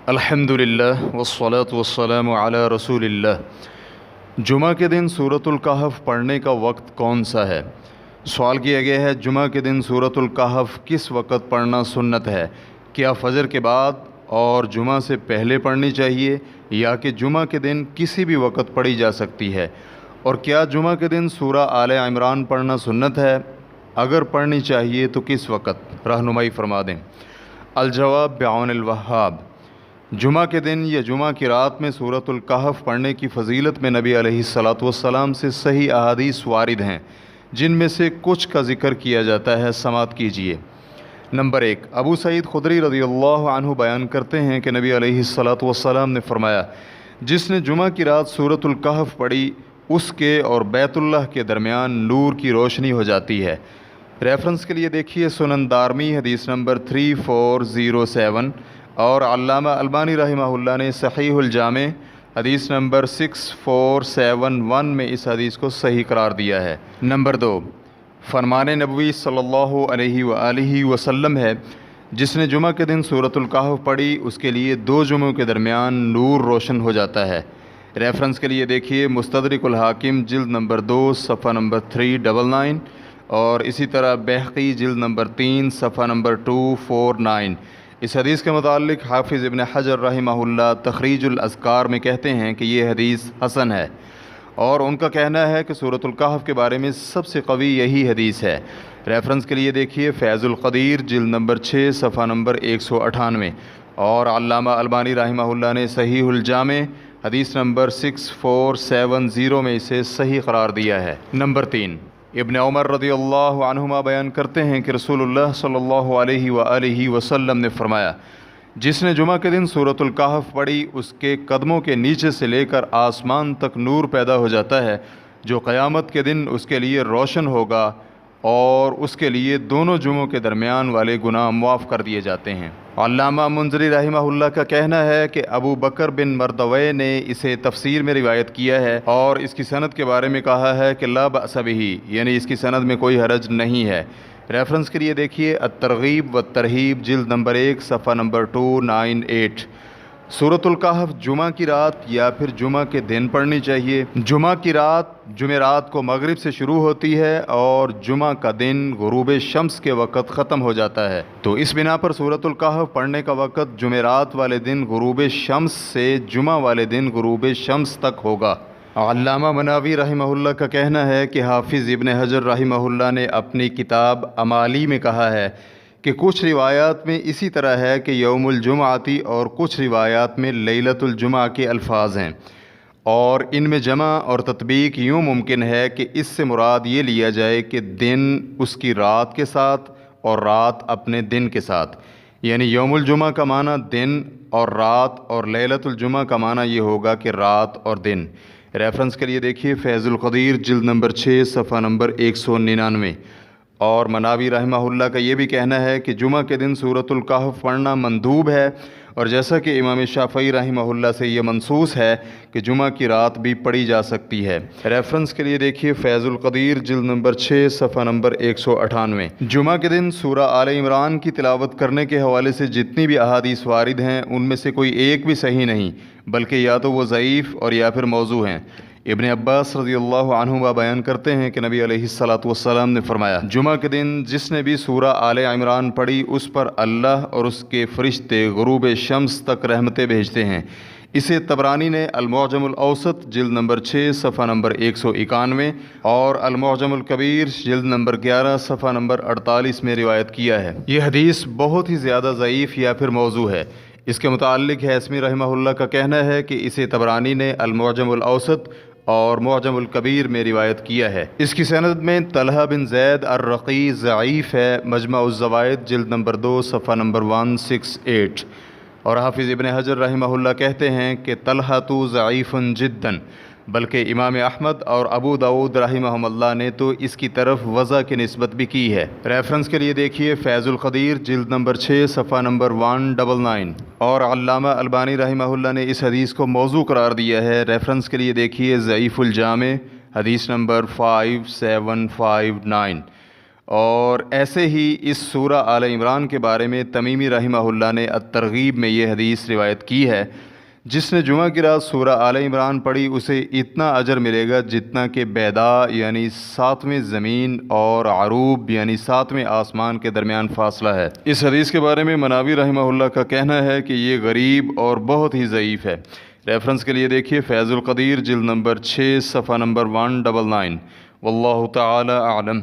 الحمدللہ والصلاة والسلام علی رسول اللہ۔ جمعہ کے دن سورةالکھف پڑھنے کا وقت کون سا ہے؟ سوال کیا گیا ہے جمعہ کے دن سورةالکھف کس وقت پڑھنا سنت ہے؟ کیا فجر کے بعد اور جمعہ سے پہلے پڑھنی چاہیے یا کہ جمعہ کے دن کسی بھی وقت پڑھی جا سکتی ہے؟ اور کیا جمعہ کے دن سورہ آل عمران پڑھنا سنت ہے؟ اگر پڑھنی چاہیے تو کس وقت؟ رہنمائی فرما دیں۔ الجواب بعون الوہاب۔ جمعہ کے دن یا جمعہ کی رات میں سورةالکھف پڑھنے کی فضیلت میں نبی علیہ الصلاۃ سے صحیح احادیث وارد ہیں، جن میں سے کچھ کا ذکر کیا جاتا ہے، سماعت کیجیے۔ نمبر 1، ابو سعید خدری رضی اللہ عنہ بیان کرتے ہیں کہ نبی علیہ الصلاۃ نے فرمایا، جس نے جمعہ کی رات سورةالکھف پڑھی اس کے اور بیت اللہ کے درمیان نور کی روشنی ہو جاتی ہے۔ ریفرنس کے لیے دیکھیے سنن دارمی حدیث نمبر 3407، اور علامہ البانی رحمہ اللہ نے صحیح الجامع حدیث نمبر 6471 میں اس حدیث کو صحیح قرار دیا ہے۔ نمبر 2، فرمان نبوی صلی اللہ علیہ وآلہ وسلم ہے، جس نے جمعہ کے دن سورةالکھف پڑھی اس کے لیے 2 جمعوں کے درمیان نور روشن ہو جاتا ہے۔ ریفرنس کے لیے دیکھیے مستدرک الحاکم جلد نمبر 2 صفحہ نمبر 399، اور اسی طرح بہقی جلد نمبر 3 صفحہ نمبر 249۔ اس حدیث کے متعلق حافظ ابن حجر رحمہ اللہ تخریج الاذکار میں کہتے ہیں کہ یہ حدیث حسن ہے، اور ان کا کہنا ہے کہ سورةالکھف کے بارے میں سب سے قوی یہی حدیث ہے۔ ریفرنس کے لیے دیکھیے فیض القدیر جلد نمبر 6 صفحہ نمبر 198، اور علامہ البانی رحمہ اللہ نے صحیح الجامع حدیث نمبر 6470 میں اسے صحیح قرار دیا ہے۔ نمبر 3، ابن عمر رضی اللہ عنہما بیان کرتے ہیں کہ رسول اللہ صلی اللہ علیہ وآلہ وسلم نے فرمایا، جس نے جمعہ کے دن سورةالکھف پڑھی اس کے قدموں کے نیچے سے لے کر آسمان تک نور پیدا ہو جاتا ہے، جو قیامت کے دن اس کے لیے روشن ہوگا، اور اس کے لیے دونوں جمعوں کے درمیان والے گناہ معاف کر دیے جاتے ہیں۔ علامہ منذری رحمہ اللہ کا کہنا ہے کہ ابو بکر بن مردوے نے اسے تفسیر میں روایت کیا ہے، اور اس کی سند کے بارے میں کہا ہے کہ لا بأس بہ، یعنی اس کی سند میں کوئی حرج نہیں ہے۔ ریفرنس کے لیے دیکھیے الترغیب والترہیب جلد نمبر 1 صفحہ نمبر 298۔ سورةالکھف جمعہ کی رات یا پھر جمعہ کے دن پڑھنی چاہیے۔ جمعہ کی رات جمعرات کو مغرب سے شروع ہوتی ہے اور جمعہ کا دن غروب شمس کے وقت ختم ہو جاتا ہے، تو اس بنا پر سورةالکھف پڑھنے کا وقت جمعرات والے دن غروب شمس سے جمعہ والے دن غروب شمس تک ہوگا۔ علامہ مناوی رحمہ اللہ کا کہنا ہے کہ حافظ ابن حجر رحمہ اللہ نے اپنی کتاب امالی میں کہا ہے کہ کچھ روایات میں اسی طرح ہے کہ یوم الجمعاتی، اور کچھ روایات میں لیلۃ الجمعہ کے الفاظ ہیں، اور ان میں جمع اور تطبیق یوں ممکن ہے کہ اس سے مراد یہ لیا جائے کہ دن اس کی رات کے ساتھ اور رات اپنے دن کے ساتھ، یعنی یوم الجمعہ کا معنی دن اور رات، اور لیلۃ الجمعہ کا معنی یہ ہوگا کہ رات اور دن۔ ریفرنس کے لیے دیکھیے فیض القدیر جلد نمبر 6 صفحہ نمبر 199۔ اور مناوی رحمہ اللہ کا یہ بھی کہنا ہے کہ جمعہ کے دن سورةالکھف پڑھنا مندوب ہے، اور جیسا کہ امام شافعی رحمہ اللہ سے یہ منصوص ہے کہ جمعہ کی رات بھی پڑھی جا سکتی ہے۔ ریفرنس کے لیے دیکھیے فیض القدیر جلد نمبر 6 صفحہ نمبر 198۔ جمعہ کے دن سورہ آل عمران کی تلاوت کرنے کے حوالے سے جتنی بھی احادیث وارد ہیں ان میں سے کوئی ایک بھی صحیح نہیں، بلکہ یا تو وہ ضعیف اور یا پھر موضوع ہیں۔ ابن عباس رضی اللہ عنہما بیان کرتے ہیں کہ نبی علیہ الصلاۃ نے فرمایا، جمعہ کے دن جس نے بھی سورہ آل عمران پڑھی اس پر اللہ اور اس کے فرشتے غروب شمس تک رحمتیں بھیجتے ہیں۔ اسے طبرانی نے المعجم الاوسط جلد نمبر 6 صفحہ نمبر 191 اور المعجم الکبیر جلد نمبر 11 صفحہ نمبر 48 میں روایت کیا ہے۔ یہ حدیث بہت ہی زیادہ ضعیف یا پھر موضوع ہے۔ اس کے متعلق ہیثمی رحمہ اللہ کا کہنا ہے کہ اسے طبرانی نے المعجم الاوسط اور معجم الکبیر میں روایت کیا ہے۔ اس کی سند میں طلحہ بن زید الرقی ضعیف ہے، مجمع الزوائد جلد نمبر 2 صفحہ نمبر 168۔ اور حافظ ابن حجر رحمہ اللہ کہتے ہیں کہ طلحہ تو ضعیف جداً، بلکہ امام احمد اور ابو داود رحمہم اللہ نے تو اس کی طرف وضع کی نسبت بھی کی ہے۔ ریفرنس کے لیے دیکھیے فیض القدیر جلد نمبر 6 صفحہ نمبر 199، اور علامہ البانی رحمہ اللہ نے اس حدیث کو موضوع قرار دیا ہے۔ ریفرنس کے لیے دیکھیے ضعیف الجامع حدیث نمبر 5759۔ اور ایسے ہی اس سورہ آل عمران کے بارے میں تمیمی رحمہ اللہ نے الترغیب میں یہ حدیث روایت کی ہے، جس نے جمعہ کی رات سورہ آل عمران پڑھی اسے اتنا اجر ملے گا جتنا کہ بیضاء یعنی 7ویں زمین اور عروب یعنی 7ویں آسمان کے درمیان فاصلہ ہے۔ اس حدیث کے بارے میں مناوی رحمہ اللہ کا کہنا ہے کہ یہ غریب اور بہت ہی ضعیف ہے۔ ریفرنس کے لیے دیکھیے فیض القدیر جلد نمبر 6 صفحہ نمبر 199۔ واللہ تعالی اعلم۔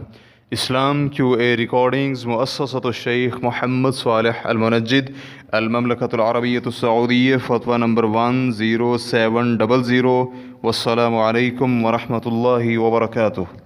اسلام کیو اے ریکارڈنگز مؤسسۃ الشیخ محمد صالح المنجد، المملکۃ العربیۃ السعودیہ، فتویٰ نمبر 10700۔ والسلام علیکم ورحمۃ اللہ وبرکاتہ۔